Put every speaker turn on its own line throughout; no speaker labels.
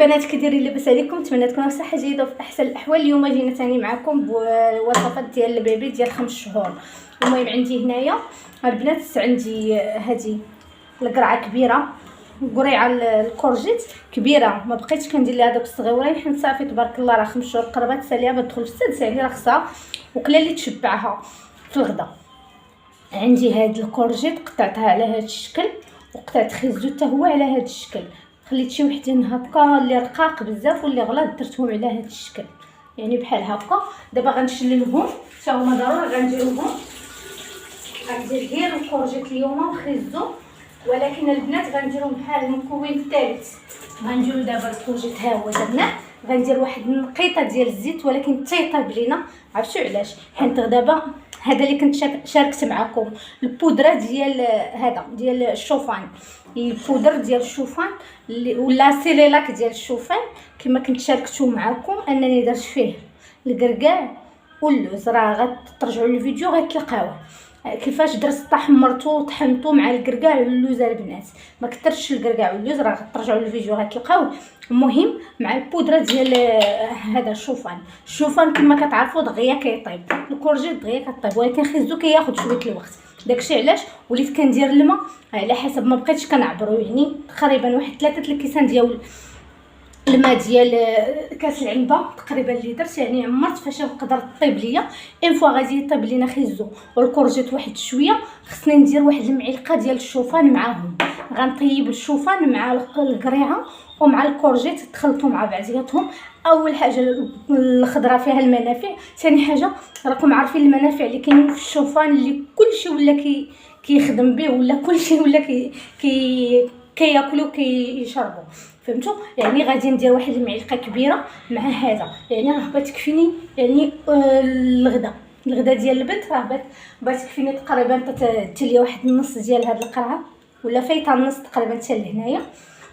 البنات كي دايرين لاباس عليكم؟ نتمنى تكونوا بصحه جيده وفي احسن الاحوال. اليوم جينا ثاني معكم بوصفات ديال البيبي ديال 5 شهور. المهم عندي هنايا البنات عندي هذه القرعه كبيره، قريعه الكورجيت كبيره، ما بقيتش كندير لها دوك الصغيورين حيت صافي تبارك الله راه 5 شهور قربات ساليه بدخل في السادس، يعني راه خصها وكلا اللي تشبعها في الغدا. عندي هاد الكورجيت قطعتها على هاد الشكل، وقطعت خيزو حتى هو على هاد الشكل، خليت شي وحدين هكا اللي رقاق بزاف واللي غلاظ درتهم على هاد الشكل، يعني بحال هكا. دابا غنشللهم حتى هما ضروري غنديرهم، غندير غير الكورجيت اليوم وخيزو، ولكن البنات غنديرهم بحال المكون الثالث. غنديروا دابا الكورجيت ها هو درناه، غندير واحد النقيطه ديال الزيت ولكن تيطيب لينا. عرفتوا علاش؟ حيت دابا هذا اللي كنت شاركت معكم البودره ديال هذا ديال الشوفان، البودر ديال الشوفان ولا سيليلاك ديال الشوفان كما كنت شاركتو معكم انني درت فيه الكركاع واللوز. راه غترجعوا للفيديو غتلقاوه كيفاش درت حمرته وطحنته مع الكركاع واللوز. البنات ما كثرتش الكركاع واللوز، راه غترجعوا للفيديو غتلقاوه. المهم مع البودره ديال هذا الشوفان كما كتعرفوا دغيا كيطيب، الكورجيت دغيا كطيب، ولكن خيزو كياخذ شويه الوقت. داكشي علاش وليت كندير الماء على حسب ما بقيتش كنعبرو، يعني تقريبا واحد 3 الكيسان ديال الماء ديال كاس العنبه تقريبا اللي درت، يعني عمرت فاش نقدر طيب ليا. اون فوا غادي يطيب لينا خيزو والكورجيت واحد شويه، خصني ندير واحد المعلقه ديال الشوفان معاهم. غنطيب الشوفان مع القريعه ومع الكورجيت تخلطوا مع بعضياتهم. اول حاجه الخضره فيها المنافع، ثاني حاجه راكم عارفين المنافع اللي كاينين في الشوفان اللي كلشي ولا كيخدم به، ولا كلشي ولا كياكلوا كيشربوا، فهمتوا؟ يعني غادي ندير واحد المعلقه كبيره مع هذا، يعني راه بتكفيني يعني الغدا ديال البنت راه بتكفيني تقريبا تلي واحد النص ديال هاد القرعه ولا فايته النص تقريبا حتى لهنايا.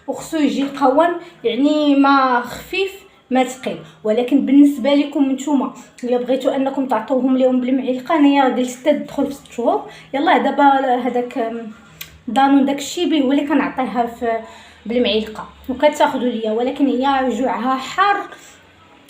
وخصو يجي قوام يعني ما خفيف ما ثقيل. ولكن بالنسبه لكم نتوما الا بغيتوا انكم تعطوهم لهم بالمعلقه، انايا قلت حتى تدخل في 6 شهور. يلا دابا هذاك دانون داك الشيبي هو اللي كنعطيها في بالمعلقه وكتاخذوا ليا، ولكن هي جوعها حار،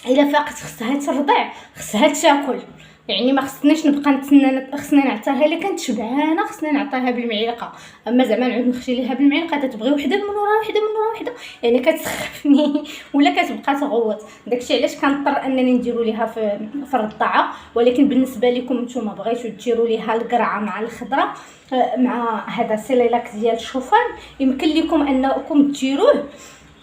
الا فاقت خصها ترضع خصها تاكل، يعني ما خصنيش نبقى نتسنى، خصني نعطيها الا كانت شبعانه خصني نعطيها بالمعلقه. اما زعما نعود نخشي ليها بالمعلقه تتبغي وحده من ورا وحده من ورا وحده، يعني كتسخفني ولا كتبقى تغوط. داكشي علاش كنضطر انني نديروا ليها في الرضاعه. ولكن بالنسبه لكم نتوما بغيتوا ديروا ليها القرعه مع الخضره مع هذا سيليلاك ديال الشوفان، يمكن لكم انكم ديروه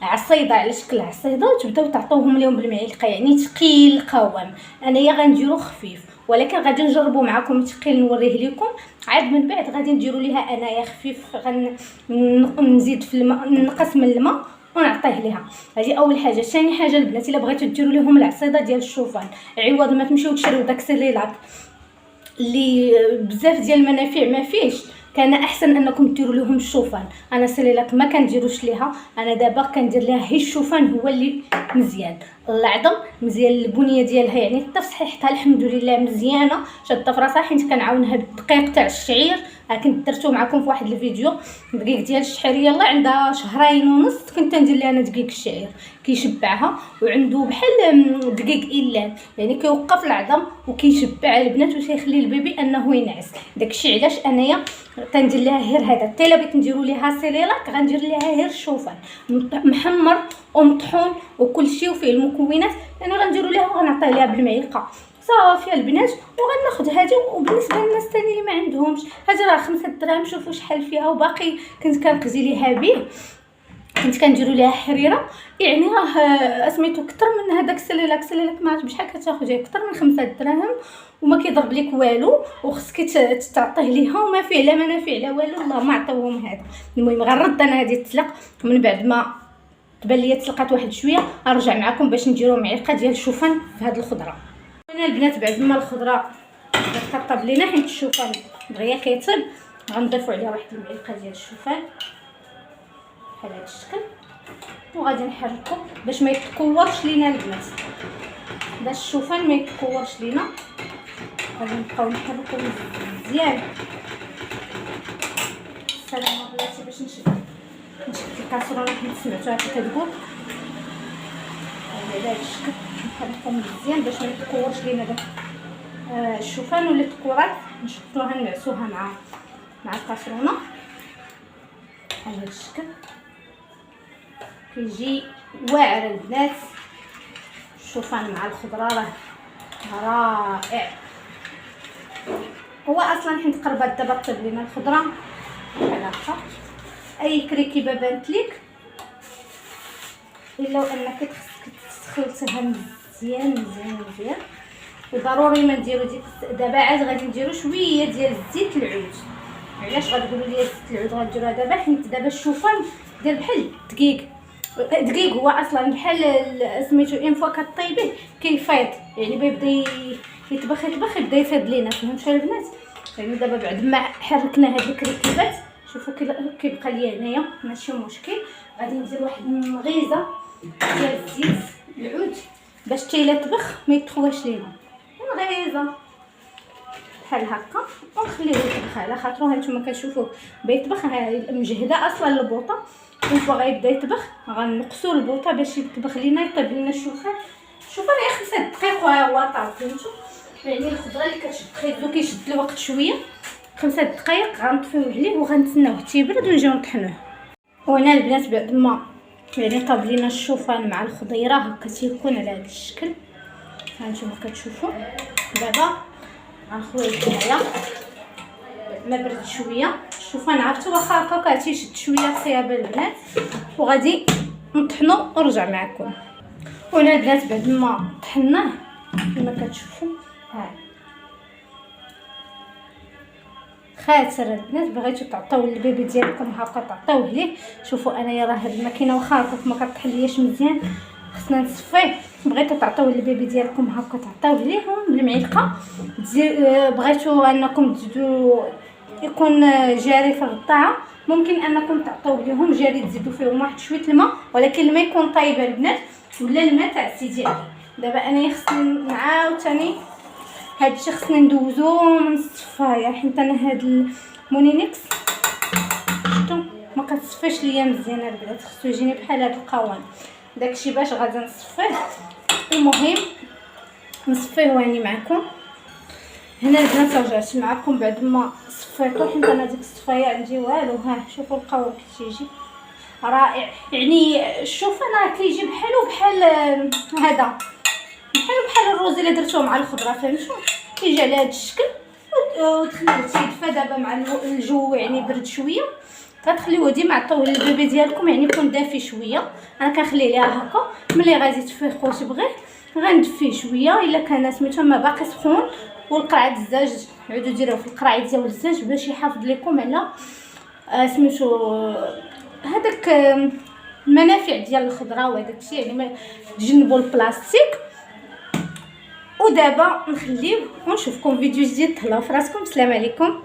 عصيده على شكل عصيده وتبداو تعطوهم لهم بالمعلقه، يعني ثقيل القوام. انايا غنديرو خفيف، ولكن غادي نجربوا معكم ثقيل نوريه لكم، عاد من بعد غادي نديروا ليها انايا خفيف. نزيد في الماء، نقص من الماء ونعطيه ليها. هذه اول حاجه. ثاني حاجه البنات الا بغيتوا ديروا لهم العصيده ديال الشوفان، عوض ما تمشيو تشريو داك سيليلاك اللي بزاف ديال المنافع ما فيش، كان احسن انكم ديروا لهم الشوفان. انا سيليلاك ما كنديروش ليها، انا دابا كندير ليها هي الشوفان هو اللي مزيان، العظم مزيان، البنيه ديالها يعني حتى في صحيحتها الحمد لله مزيانه، شاده في راسها. حيت كنعاونها بالدقيق تاع الشعير، كنت درتو معكم في واحد الفيديو دقيق ديال الشعير، يلا عندها 2.5 شهور كنت ندير لها انا دقيق الشعير كيشبعها، وعنده بحال دقيق ايلان يعني كيوقف العظم وكيشبع البنات وتيخلي البيبي انه ينعس. داكشي علاش انايا كندير لها غير هذا. حتى الا بغيت نديروا ليها سيليلاك غندير ليها غير الشوفان محمر ومطحون وكل شيء وفيه المكونات، يعني غنديروا ليها وغنعطيه ليها بالمعلقه صافي البنات. وغناخذ هذه. وبالنسبه للناس الثاني اللي ما عندهمش هذه راه 5 دراهم، شوفوا شحال فيها، وباقي كنت كنقزي ليها به، كنت كنديروا ليها حريره، يعني راه سميتو اكثر من هذاك السيليلاك ما عرفتش بشحال كتاخذي، اكثر من 5 دراهم وما كيضرب لك والو، وخصك تعطيه ليها وما فيه لا منافع لا والو. الله ما عطاوهم هذا. المهم غنرد انا هذه تسلق، من بعد ما تبان ليا تسلقات واحد شويه نرجع معكم باش نديروا معلقه ديال الشوفان في هذه الخضره. انا البنات بعد ما الخضره كطاب لينا حيت الشوفان دغيا كيطيب، غنضيفوا عليها واحد المعلقه ديال الشوفان بحال هذا الشكل، وغادي نحركو باش ما يتكورش لينا البنات، باش الشوفان ما يتكورش لينا. غادي نبقاو نحركو مزيان. السلام عليكم. باش نشد الكاسرونه حيت سمعتوها كتقول على هذا الشكل. نخلطهم مزيان باش ما يتكورش لينا داك الشوفان ولا التكورات. نشدوها نعسوها مع الكاسرونه على هذا الشكل. كيجي واعر البنات الشوفان مع الخضره، راه رائع. هو اصلا حيت قربت دابا طيب لينا الخضره بحال هكا. اي كريكيبه بانت ليك الا انك خصك تخلطيها مزيان مزيان مزيان. وضروري ما نديرو ديك دابا عاد غادي نديرو شويه ديال زيت العود. علاش غتقولوا لي زيت العود غنديروها دابا؟ حيت دابا الشوفان دير بحال دقيق هو اصلا بحال سميتو اون فوا كطيبيه كيفيض، يعني بيبدا يطبخ يبدا يفيض لينا. فهمتوا البنات؟ يعني دابا بعد ما حركنا هاد الكريكيبات شوفوا كيبقى ليا هنايا ماشي مشكل. غادي ندير واحد المغيزه ديال الزيت العود باش حتى الا طبخ ما يدخلش لينا. مغيزه بحال هكا ونخليوه يطبخ على خاطرو. هانتوما كتشوفوه بيطبخ مجهده اصلا البوطه. فوا غيبدا يطبخ غنقصوا البوطه باش يطبخ لينا يطيب لنا الشوفان. الشوفان غير 5 دقائق وهو طاب. فهمتوا؟ يعني الخضره اللي كتشد خيزو كيشد الوقت شويه. 5 دقائق غنطفيوه عليه وغنتسناوه تيبرد ونجيو نطحنوه. وهنا البنات بعد ما يعني طاب لينا الشوفان مع الخضيره هكا تيكون على هذا الشكل. هانتوما كتشوفوا دابا غنخويه هنايا ما برد شويه. الشوفان عرفتوا واخا هكا تيشد شويه صيابه البنات. وغادي نطحنو ونرجع معكم. وهنا البنات بعد ما طحناه كما كتشوفوا ها خاطر البنات بغيتو تعطيو للبيبي ديالكم هكا تعطيوه ليه. شوفوا انايا راه هاد الماكينه واخا هكا ما كطحلياش مزيان خصنا نصفيه. بغيتو تعطيوه للبيبي ديالكم هكا تعطيوه ليه بالمعلقه. بغيتو انكم تزيدوا يكون جاري في الطاعه ممكن انكم تعطيوه ليهم جاري تزيدوا فيهم واحد شويه الماء، ولكن الماء يكون طايب البنات ولا الماء تاع سيدي علي. دابا انايا خصني عاوتاني هادشي خصني ندوزو من الصفايه حيت انا هاد المونينيكس شفتوا ما كتصفيش ليا مزيان البنات. خصو يجيني بحال هاد القوام داكشي باش غادي نصفيه. المهم نصفيه واني معكم. هنا البنات رجعت معكم بعد ما صفيتو حيت انا ديك الصفايه عندي والو. ها شوفوا القوام كيجي رائع. يعني الشوفان راه كيجي بحال هذا بحال الروز اللي درتوه مع الخضره. فهمتوا؟ كيجي على هذا الشكل وتخليوه تيدفى. دابا مع الجو يعني برد شويه غتخليوه ديما عطوه للبيبي ديالكم يعني يكون دافي شويه. انا كنخليه ليها هكا ملي غادي تفيخو تبغيه غندفيه شويه الا كان سميتو ما باقي سخون. والقرعه الزاج عودوا ديروه في القرعه ديال الزاج باش يحافظ لكم على سميتو هذاك المنافع ديال الخضره وهذاك الشيء. يعني تجنبوا البلاستيك. ودابا نخليوه ونشوفكم فيديو جديد. تهلاو فراسكم. السلام عليكم.